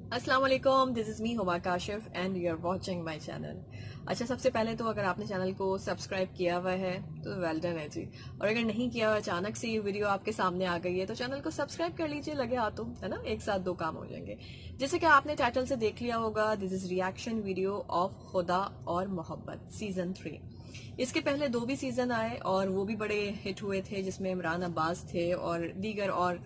अस्सलाम वालेकुम, this is me Huma Kashif and you are watching my channel. अच्छा, सबसे पहले तो अगर आपने चैनल को सब्सक्राइब किया हुआ है तो वेल डन है जी। और अगर नहीं किया हुआ, अचानक से ये वीडियो आपके सामने आ गई है तो चैनल को सब्सक्राइब कर लीजिए, लगे हाथों, है ना, एक साथ दो काम हो जाएंगे। जैसे कि आपने टाइटल से देख लिया होगा, this is reaction video of खुदा और मोहब्बत सीजन 3। इसके पहले दो भी सीजन आए और वो भी बड़े हिट हुए थे, जिसमें इमरान अब्बास थे और दीगर और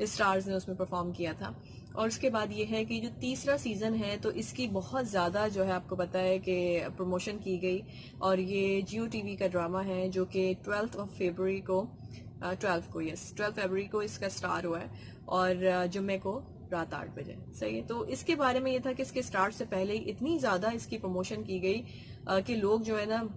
स्टार्स ने उसमें परफॉर्म किया था। और उसके बाद ये है कि जो तीसरा सीजन है तो इसकी बहुत ज़्यादा जो है आपको पता है कि प्रमोशन की गई। और ये जियो टीवी का ड्रामा है जो कि 12 फरवरी को 12 फरवरी को इसका स्टार हुआ है। और जुम्मे को रात 8 बजे, सही है। तो इसके बारे में ये था कि इसके स्टार्ट से पहले ही इतनी ज़्यादा इसकी प्रमोशन की गई कि लोग जो है ना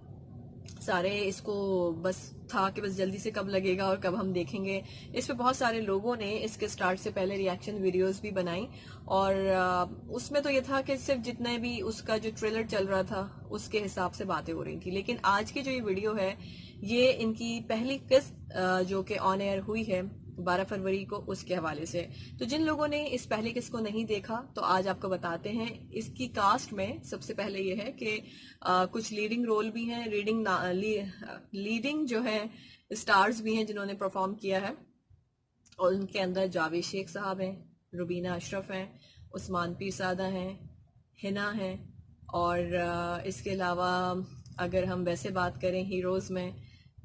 सारे इसको बस था कि बस जल्दी से कब लगेगा और कब हम देखेंगे। इस पे बहुत सारे लोगों ने इसके स्टार्ट से पहले रिएक्शन वीडियोस भी बनाई। और उसमें तो ये था कि सिर्फ जितने भी उसका जो ट्रेलर चल रहा था उसके हिसाब से बातें हो रही थी। लेकिन आज की जो ये वीडियो है, ये इनकी पहली किस्त जो कि ऑन एयर हुई है 12 फरवरी को, उसके हवाले से। तो जिन लोगों ने इस पहले किस्त को नहीं देखा तो आज आपको बताते हैं। इसकी कास्ट में सबसे पहले ये है कि कुछ लीडिंग रोल भी हैं, लीडिंग जो है स्टार्स भी हैं जिन्होंने परफॉर्म किया है। और उनके अंदर जावेद शेख साहब हैं, रुबीना अशरफ हैं, उस्मान पीरजादा हैं, हिना हैं। और इसके अलावा अगर हम वैसे बात करें हीरोज़ में,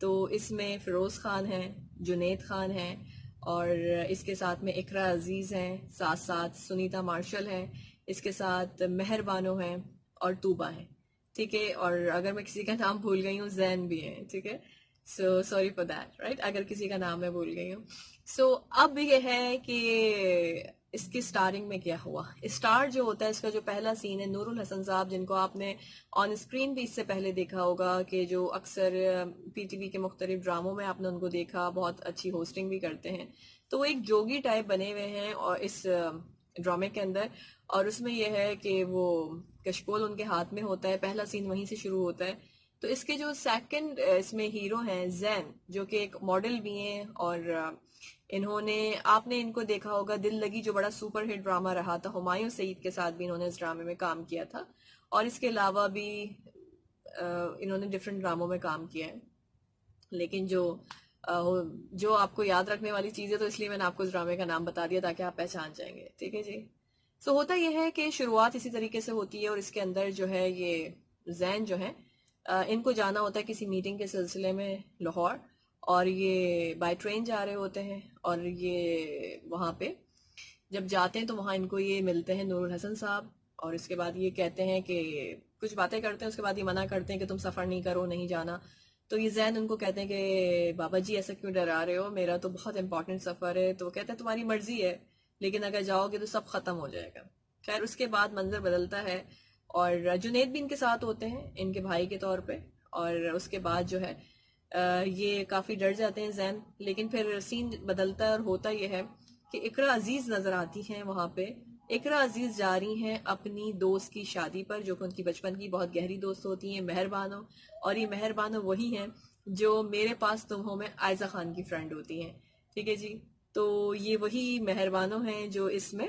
तो इसमें फ़िरोज़ खान हैं, जुनैद खान हैं, और इसके साथ में इकरा अजीज़ हैं, साथ साथ सुनीता मार्शल हैं, इसके साथ मेहर बानो हैं और तूबा हैं। ठीक है। और अगर मैं किसी का नाम भूल गई हूँ, जैन भी हैं। ठीक है। So sorry for that, right, अगर किसी का नाम मैं भूल गई हूँ। सो अब ये है कि इसकी स्टारिंग में क्या हुआ। स्टार जो होता है, इसका जो पहला सीन है, नूरुल हसन साहब, जिनको आपने ऑन स्क्रीन भी इससे पहले देखा होगा कि जो अक्सर पीटीवी के मुख्तलिफ ड्रामों में आपने उनको देखा, बहुत अच्छी होस्टिंग भी करते हैं। तो वो एक जोगी टाइप बने हुए हैं और इस ड्रामे के अंदर। और उसमें यह है कि वो कशकोल उनके हाथ में होता है, पहला सीन वहीं से शुरू होता है। तो इसके जो सेकंड इसमें हीरो हैं जैन, जो कि एक मॉडल भी हैं। और इन्होंने, आपने इनको देखा होगा दिल लगी, जो बड़ा सुपर हिट ड्रामा रहा था, हुमायूं सईद के साथ भी इन्होंने इस ड्रामे में काम किया था। और इसके अलावा भी इन्होंने डिफरेंट ड्रामों में काम किया है। लेकिन जो आपको याद रखने वाली चीज है, तो इसलिए मैंने आपको इस ड्रामे का नाम बता दिया ताकि आप पहचान जाएंगे। ठीक है जी। सो होता यह है कि शुरुआत इसी तरीके से होती है। और इसके अंदर जो है ये जैन जो है, इनको जाना होता है किसी मीटिंग के सिलसिले में लाहौर। और ये बाय ट्रेन जा रहे होते हैं। और ये वहाँ पे जब जाते हैं तो वहाँ इनको ये मिलते हैं नूरुल हसन साहब। और इसके बाद ये कहते हैं कि कुछ बातें करते हैं, उसके बाद ये मना करते हैं कि तुम सफ़र नहीं करो, नहीं जाना। तो ये जैन उनको कहते हैं कि बाबा जी ऐसा क्यों डरा रहे हो, मेरा तो बहुत इंपॉर्टेंट सफ़र है। तो वो कहते हैं तुम्हारी मर्जी है, लेकिन अगर जाओगे तो सब खत्म हो जाएगा। खैर, उसके बाद मंजर बदलता है और जुनैद भी इनके साथ होते हैं, इनके भाई के तौर पे। और उसके बाद जो है ये काफ़ी डर जाते हैं जैन। लेकिन फिर सीन बदलता है और होता यह है कि इकरा अजीज नजर आती हैं वहां पे। इकरा अजीज जा रही हैं अपनी दोस्त की शादी पर, जो कि उनकी बचपन की बहुत गहरी दोस्त होती हैं, मेहरबानो। और ये मेहरबानो वही हैं जो मेरे पास तुम हो में आयजा खान की फ्रेंड होती हैं। ठीक है जी। तो ये वही मेहरबानो हैं जो इसमें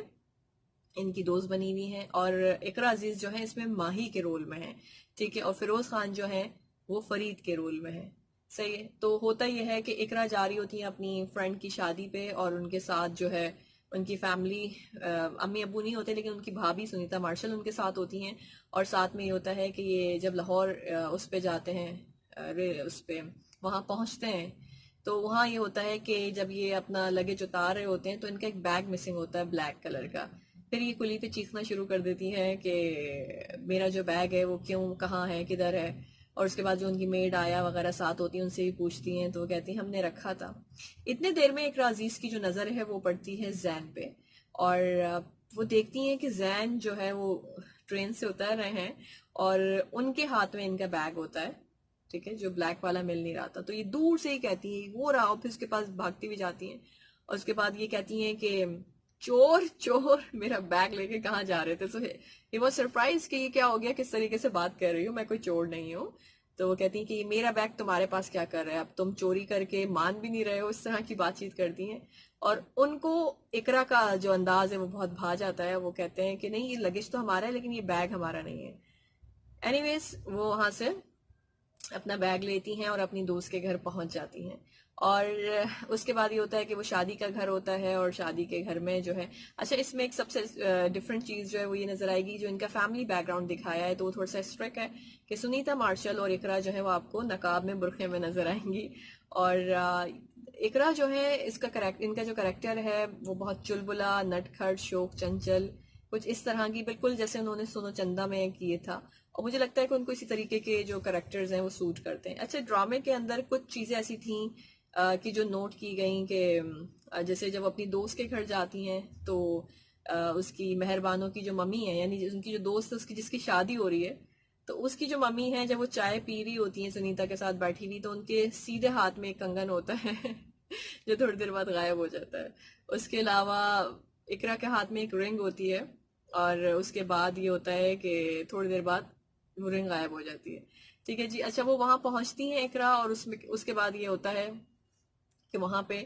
इनकी दोस्त बनी हुई हैं। और इकरा अजीज जो है इसमें माही के रोल में है। ठीक है। और फिरोज खान जो है वो फरीद के रोल में है। सही है। तो होता यह है कि इकरा जा रही होती है अपनी फ्रेंड की शादी पे, और उनके साथ जो है उनकी फैमिली, अम्मी अबू नहीं होते लेकिन उनकी भाभी सुनीता मार्शल उनके साथ होती हैं। और साथ में ये होता है कि ये जब लाहौर उस पे जाते हैं, उस पे वहाँ पहुँचते हैं, तो वहाँ ये होता है कि जब ये अपना लगेज उतार रहे होते हैं तो इनका एक बैग मिसिंग होता है ब्लैक कलर का। फिर ये कुली पे चीखना शुरू कर देती हैं कि मेरा जो बैग है वो क्यों, कहाँ है, किधर है। और उसके बाद जो उनकी मेड आया वगैरह साथ होती है, उनसे भी पूछती हैं, तो वो कहती हैं हमने रखा था। इतने देर में एक अजीज की जो नज़र है वो पड़ती है जैन पे। और वो देखती हैं कि जैन जो है वो ट्रेन से उतर रहे हैं और उनके हाथ में इनका बैग होता है। ठीक है। जो ब्लैक वाला मिल नहीं रहा था, तो ये दूर से ही कहती है वो रहा, फिर उसके पास भागती भी जाती हैं। और उसके बाद ये कहती हैं कि चोर चोर, मेरा बैग लेके कहाँ जा रहे थे। तो ये बहुत सरप्राइज कि ये क्या हो गया, किस तरीके से बात कर रही हूँ, मैं कोई चोर नहीं हूँ। तो वो कहती हैं कि मेरा बैग तुम्हारे पास क्या कर रहा है, अब तुम चोरी करके मान भी नहीं रहे हो, इस तरह की बातचीत करती हैं। और उनको इकरा का जो अंदाज है वो बहुत भा जाता है। वो कहते हैं कि नहीं, ये लगेज तो हमारा है लेकिन ये बैग हमारा नहीं है। एनीवेज वो वहां से अपना बैग लेती हैं और अपनी दोस्त के घर पहुंच जाती हैं। और उसके बाद ये होता है कि वो शादी का घर होता है, और शादी के घर में जो है, अच्छा इसमें एक सबसे डिफरेंट चीज जो है वो ये नजर आएगी, जो इनका फैमिली बैकग्राउंड दिखाया है तो वो थोड़ा सा स्ट्रिक्ट है कि सुनीता मार्शल और इकरा जो है वो आपको नकाब में बुरखे में नजर आएंगी। और इकरा जो है इनका जो करेक्टर है वो बहुत चुलबुला, नटखट, शोक, चंचल, कुछ इस तरह की, बिल्कुल जैसे उन्होंने सोनो चंदा में किए था। और मुझे लगता है कि उनको इसी तरीके के जो करेक्टर्स हैं वो सूट करते हैं। अच्छा, ड्रामे के अंदर कुछ चीजें ऐसी थी कि जो नोट की गई कि जैसे जब अपनी दोस्त के घर जाती हैं तो उसकी मेहरबानों की जो मम्मी है, यानी उनकी जो दोस्त है उसकी जिसकी शादी हो रही है, तो उसकी जो मम्मी है जब वो चाय पी रही होती है सुनीता के साथ बैठी हुई, तो उनके सीधे हाथ में एक कंगन होता है जो थोड़ी देर बाद गायब हो जाता है। उसके अलावा इकरा के हाथ में एक रिंग होती है, और उसके बाद ये होता है कि थोड़ी देर बाद वो रिंग गायब हो जाती है। ठीक है जी। अच्छा, वो वहां पहुंचती हैं इकरा, और उसमें उसके बाद ये होता है कि वहां पे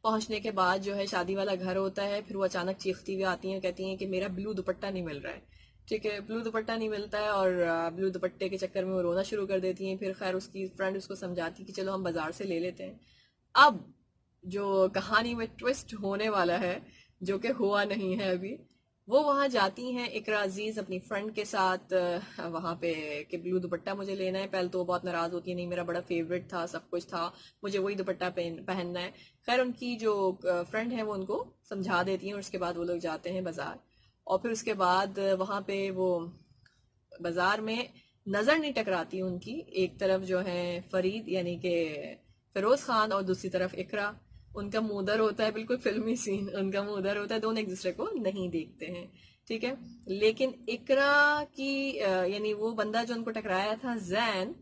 पहुंचने के बाद जो है शादी वाला घर होता है, फिर वो अचानक चीखती हुई आती हैं, कहती हैं कि मेरा ब्लू दुपट्टा नहीं मिल रहा है। ठीक है, ब्लू दुपट्टा नहीं मिलता है, और ब्लू दुपट्टे के चक्कर में वो रोना शुरू कर देती हैं। फिर खैर उसकी फ्रेंड उसको समझाती कि चलो हम बाजार से ले लेते हैं। अब जो कहानी में ट्विस्ट होने वाला है, जो कि हुआ नहीं है अभी, वो वहां जाती हैं इकरा अजीज अपनी फ्रेंड के साथ वहां पे कि ब्लू दुपट्टा मुझे लेना है। पहले तो वो बहुत नाराज होती है, नहीं मेरा बड़ा फेवरेट था, सब कुछ था, मुझे वही दुपट्टा पहनना है। खैर उनकी जो फ्रेंड है वो उनको समझा देती हैं, और उसके बाद वो लोग जाते हैं बाजार। और फिर उसके बाद वहां पे वो बाजार में नजर नहीं टकराती उनकी, एक तरफ जो है फरीद यानी कि फिरोज खान, और दूसरी तरफ इकरा। उनका मुंह उधर होता है, बिल्कुल फिल्मी सीन, उनका मुंह उधर होता है, दोनों एक दूसरे को नहीं देखते हैं। ठीक है, लेकिन इकरा की यानी वो बंदा जो उनको टकराया था जैन,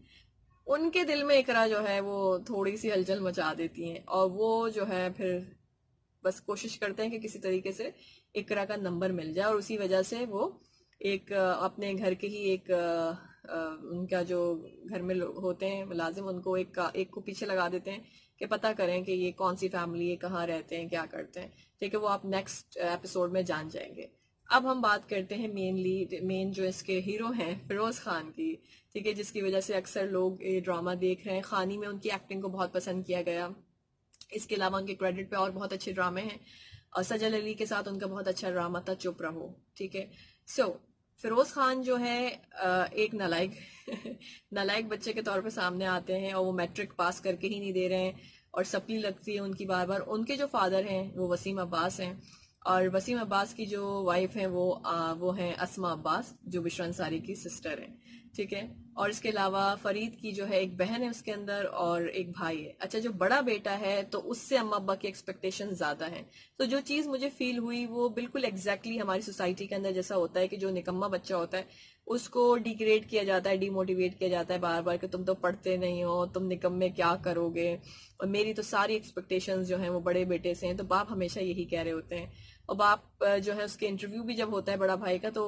उनके दिल में इकरा जो है वो थोड़ी सी हलचल मचा देती हैं, और वो जो है फिर बस कोशिश करते हैं कि किसी तरीके से इकरा का नंबर मिल जाए, और उसी वजह से वो एक अपने घर के ही एक उनका जो घर में होते हैं मुलाजिम, उनको एक को पीछे लगा देते हैं कि पता करें कि ये कौन सी फैमिली है, कहाँ रहते हैं, क्या करते हैं। ठीक है, वो आप नेक्स्ट एपिसोड में जान जाएंगे। अब हम बात करते हैं मेन जो इसके हीरो हैं फिरोज खान की। ठीक है, जिसकी वजह से अक्सर लोग ये ड्रामा देख रहे हैं। खानी में उनकी एक्टिंग को बहुत पसंद किया गया। इसके अलावा उनके क्रेडिट पे और बहुत अच्छे ड्रामे हैं, और सजल अली के साथ उनका बहुत अच्छा ड्रामा था चुप रहो। ठीक है, सो फिरोज खान जो है एक नालायक नालायक बच्चे के तौर पे सामने आते हैं, और वो मैट्रिक पास करके ही नहीं दे रहे हैं, और सप्ली लगती है उनकी बार बार। उनके जो फादर हैं वो वसीम अब्बास हैं, और वसीम अब्बास की जो वाइफ है वो हैं अस्मा अब्बास, जो बिशरा अंसारी की सिस्टर है। ठीक है, और इसके अलावा फरीद की जो है एक बहन है उसके अंदर, और एक भाई है। अच्छा, जो बड़ा बेटा है तो उससे अम्मा अब्बा की एक्सपेक्टेशन ज्यादा है। तो जो चीज मुझे फील हुई वो बिल्कुल एग्जैक्टली हमारी सोसाइटी के अंदर जैसा होता है कि जो निकम्मा बच्चा होता है उसको डिग्रेड किया जाता है, डिमोटिवेट किया जाता है बार बार कि तुम तो पढ़ते नहीं हो, तुम निकम्मे क्या करोगे, और मेरी तो सारी एक्सपेक्टेशंस जो हैं वो बड़े बेटे से हैं। तो बाप हमेशा यही कह रहे होते हैं, और बाप जो है उसके इंटरव्यू भी जब होता है बड़ा भाई का, तो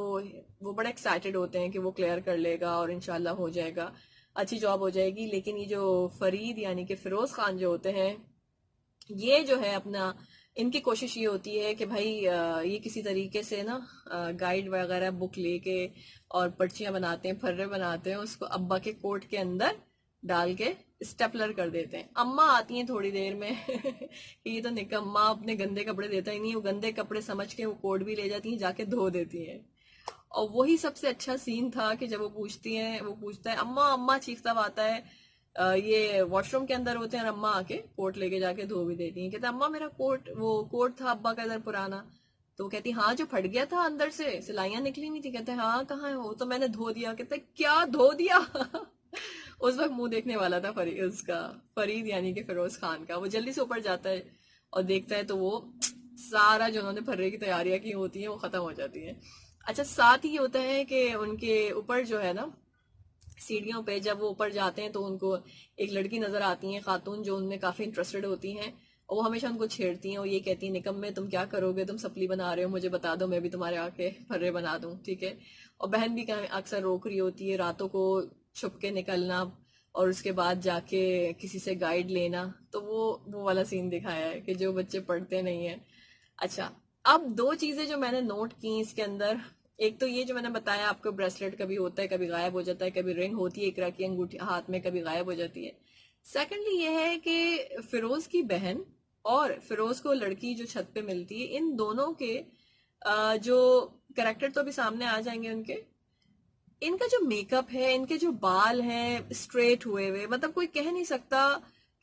वो बड़ा एक्साइटेड होते हैं कि वो क्लियर कर लेगा और इंशाल्लाह हो जाएगा, अच्छी जॉब हो जाएगी। लेकिन ये जो फरीद यानी कि फिरोज खान जो होते हैं, ये जो है अपना, इनकी कोशिश ये होती है कि भाई ये किसी तरीके से ना गाइड वगैरह बुक लेके और पर्चियां बनाते हैं, फर्रे बनाते हैं, उसको अब्बा के कोट के अंदर डाल के स्टेपलर कर देते हैं। अम्मा आती हैं थोड़ी देर में कि ये तो निकम्मा अपने गंदे कपड़े देता ही नहीं, वो गंदे कपड़े समझ के वो कोट भी ले जाती हैं, जाके धो देती हैं। और वही सबसे अच्छा सीन था कि जब वो पूछती हैं, वो पूछता है अम्मा अम्मा, चीखता हुआ आता है। ये वॉशरूम के अंदर होते हैं, और अम्मा आके कोट लेके जाके धो भी देती हैं। कहता अम्मा मेरा कोट, वो कोट था अब्बा का इधर पुराना। तो वो कहती हाँ, जो फट गया था अंदर से सिलाइयां निकली हुई थी। कहते हैं हाँ कहाँ है वो, तो मैंने धो दिया। कहते क्या धो दिया उस वक्त मुंह देखने वाला था फरीद यानी कि फिरोज खान का। वो जल्दी से ऊपर जाता है और देखता है तो वो सारा जो उन्होंने फर्रे की तैयारियां की होती हैं वो खत्म हो जाती हैं। अच्छा, साथ ही होता है कि उनके ऊपर जो है ना सीढ़ियों पे जब वो ऊपर जाते हैं तो उनको एक लड़की नजर आती है, खातून, जो उनमें काफी इंटरेस्टेड होती हैं, और वो हमेशा उनको छेड़ती हैं और ये कहती है निकम्मे तुम क्या करोगे, तुम सप्ली बना रहे हो, मुझे बता दो मैं भी तुम्हारे आके फर्रे बना दूं। ठीक है, और बहन भी अक्सर रोक रही होती है रातों को छुप के निकलना, और उसके बाद जाके किसी से गाइड लेना, तो वो वाला सीन दिखाया है कि जो बच्चे पढ़ते नहीं है। अच्छा, अब दो चीजें जो मैंने नोट की इसके अंदर, एक तो ये जो मैंने बताया आपको, ब्रेसलेट कभी होता है कभी गायब हो जाता है, कभी रिंग होती है इकरा की अंगूठी हाथ में कभी गायब हो जाती है। सेकेंडली ये है कि फिरोज की बहन और फिरोज को लड़की जो छत पे मिलती है, इन दोनों के जो करेक्टर तो अभी सामने आ जाएंगे उनके, इनका जो मेकअप है, इनके जो बाल हैं स्ट्रेट हुए हुए, मतलब कोई कह नहीं सकता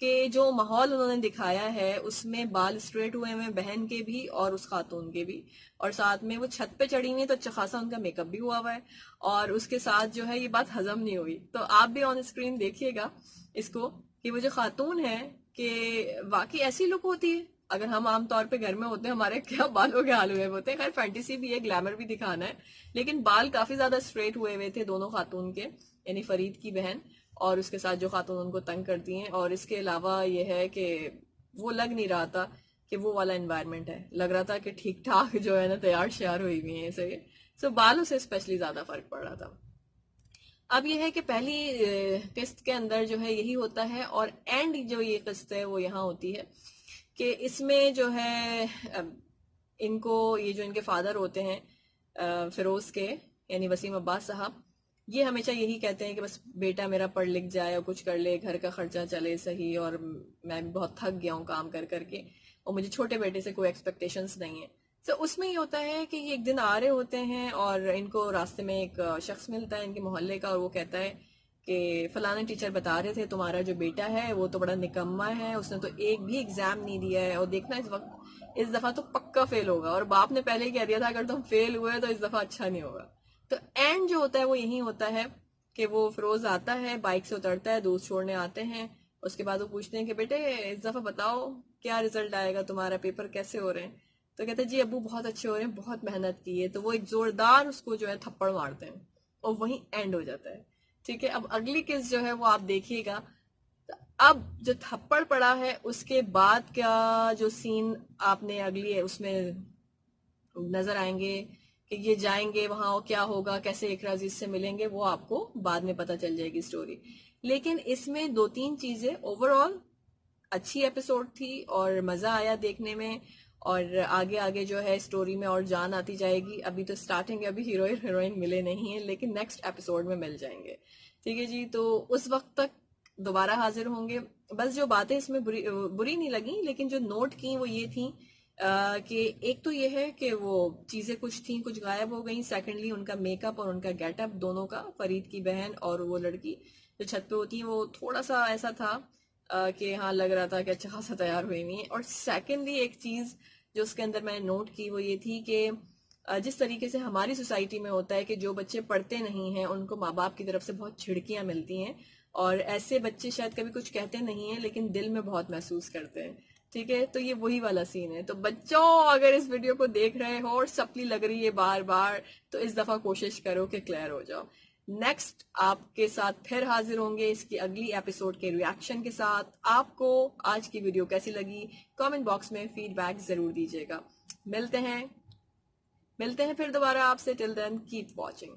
कि जो माहौल उन्होंने दिखाया है उसमें बाल स्ट्रेट हुए हुए बहन के भी और उस खातून के भी, और साथ में वो छत पे चढ़ी हुई है तो अच्छा खासा उनका मेकअप भी हुआ हुआ है, और उसके साथ जो है ये बात हजम नहीं हुई। तो आप भी ऑन स्क्रीन देखिएगा इसको कि वो जो खातून है कि वाकई ऐसी लुक होती है। अगर हम आमतौर पे घर में होते हैं हमारे क्या बालों के हाल हुए होते हैं। खैर फैंटेसी भी है, ग्लैमर भी दिखाना है, लेकिन बाल काफी ज्यादा स्ट्रेट हुए हुए थे दोनों खातून के, यानी फरीद की बहन और उसके साथ जो खातून उनको तंग करती हैं। और इसके अलावा ये है कि वो लग नहीं रहा था कि वो वाला एनवायरनमेंट है, लग रहा था कि ठीक ठाक जो है ना तैयार श्यार हुई हुई है इसे। सो बालों से स्पेशली ज्यादा फर्क पड़ रहा था। अब यह है कि पहली किस्त के अंदर जो है यही होता है, और एंड जो ये किस्त है वो यहाँ होती है कि इसमें जो है इनको ये जो इनके फादर होते हैं फिरोज के, यानी वसीम अब्बास साहब, ये हमेशा यही कहते हैं कि बस बेटा मेरा पढ़ लिख जाए और कुछ कर ले, घर का खर्चा चले सही, और मैं भी बहुत थक गया हूँ काम कर करके, और मुझे छोटे बेटे से कोई एक्सपेक्टेशंस नहीं है। तो उसमें ये होता है कि ये एक दिन आ रहे होते हैं और इनको रास्ते में एक शख्स मिलता है इनके मोहल्ले का, और वो कहता है कि फलाने टीचर बता रहे थे तुम्हारा जो बेटा है वो तो बड़ा निकम्मा है, उसने तो एक भी एग्जाम नहीं दिया है, और देखना इस दफा तो पक्का फेल होगा, और बाप ने पहले ही कह दिया था अगर तुम फेल हुए तो इस दफा अच्छा नहीं होगा। तो एंड जो होता है वो यही होता है कि वो फिरोज आता है, बाइक से उतरता है, दोस्त छोड़ने आते हैं, उसके बाद वो पूछते हैं कि बेटे इस दफा बताओ क्या रिजल्ट आएगा तुम्हारा, पेपर कैसे हो रहे हैं। तो कहते हैं जी अब्बू बहुत अच्छे हो रहे हैं, बहुत मेहनत की है। तो वो एक जोरदार उसको जो है थप्पड़ मारते हैं, और वहीं एंड हो जाता है। ठीक है, अब अगली किस जो है वो आप देखिएगा। अब जो थप्पड़ पड़ा है उसके बाद क्या जो सीन आपने अगली है उसमें नजर आएंगे कि ये जाएंगे वहां, क्या होगा, कैसे इकरा अजीज से मिलेंगे, वो आपको बाद में पता चल जाएगी स्टोरी। लेकिन इसमें दो तीन चीजें ओवरऑल अच्छी एपिसोड थी और मजा आया देखने में, और आगे आगे जो है स्टोरी में और जान आती जाएगी। अभी तो स्टार्टिंग है, अभी हीरोइन मिले नहीं है, लेकिन नेक्स्ट एपिसोड में मिल जाएंगे। ठीक है जी, तो उस वक्त तक दोबारा हाजिर होंगे। बस जो बातें इसमें बुरी नहीं लगी, लेकिन जो नोट की वो ये थी कि एक तो ये है कि वो चीजें कुछ थी कुछ गायब हो गई। सेकेंडली उनका मेकअप और उनका गेटअप दोनों का, फरीद की बहन और वो लड़की जो छत पे होती है, वो थोड़ा सा ऐसा था कि हाँ लग रहा था कि अच्छा खासा तैयार हुई हुई है। और सेकेंडली एक चीज जो उसके अंदर मैंने नोट की वो ये थी कि जिस तरीके से हमारी सोसाइटी में होता है कि जो बच्चे पढ़ते नहीं हैं उनको माँ बाप की तरफ से बहुत छिड़कियां मिलती हैं, और ऐसे बच्चे शायद कभी कुछ कहते नहीं है लेकिन दिल में बहुत महसूस करते हैं। ठीक है, तो ये वही वाला सीन है। तो बच्चों अगर इस वीडियो को देख रहे हो और सपली लग रही है बार बार, तो इस दफा कोशिश करो कि क्लियर हो जाओ। नेक्स्ट आपके साथ फिर हाजिर होंगे इसकी अगली एपिसोड के रिएक्शन के साथ। आपको आज की वीडियो कैसी लगी कमेंट बॉक्स में फीडबैक जरूर दीजिएगा। मिलते हैं फिर दोबारा आपसे। Till then keep watching.